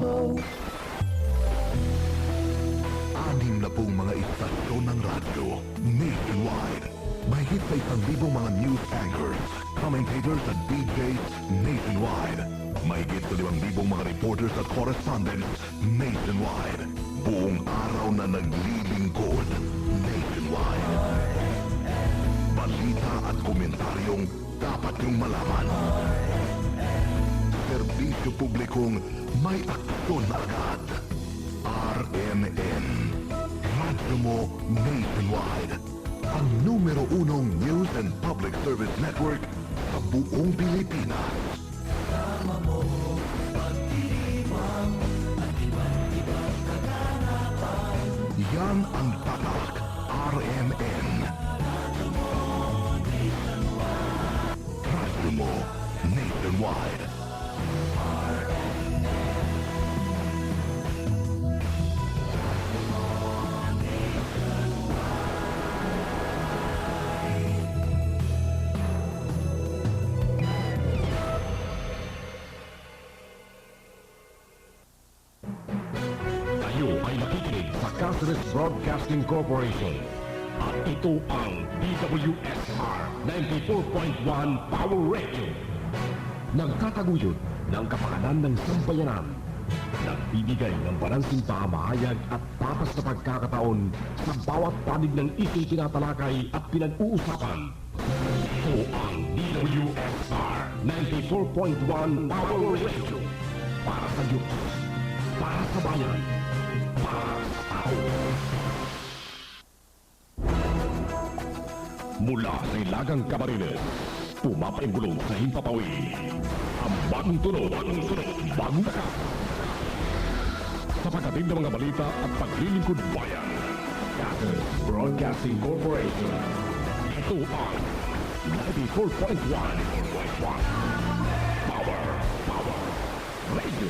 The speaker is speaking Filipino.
Anim na pong mga istasyon ng radyo nationwide. Mahigit sa 1,000 mga news anchors, commentators at DJs nationwide. Mahigit sa 5,000 mga reporters at correspondents nationwide. Buong araw na naglilingkod nationwide. Balita at komentaryong dapat niyong malaman. Serbisyo publikong may aksyon na agad. RMN. Radyo mo nationwide. Ang numero unong news and public service network sa buong Pilipinas. Tama mo, pagdiriwang at iba't ibang kaganapan. Yan ang tatak RMN. Radyo mo, nationwide. Radyo mo nationwide. Tayo ay nakikinig sa Caceres Broadcasting Corporation. At ito ang DWSR 94.1 Power Radio. Nagtataguyod ng kapakanan ng sambayanan. Nagbibigay ng balansing pamahayag at patas na pagkakataon sa bawat panig ng isa'y tinatalakay at pinag-uusapan. Ito ang DWSR 94.1 Power Radio. Para sa Diyos, para sa bayan, para sa tao. Mula sa Ilagang Camarines, pumapaimbulong sa Himpapawi. Ang bagong tunog, bagong takas. Sa pagdating ng mga balita at paglilingkod bayan. Caceres Broadcasting Corporation. Ito ang 94.1 Power Radio.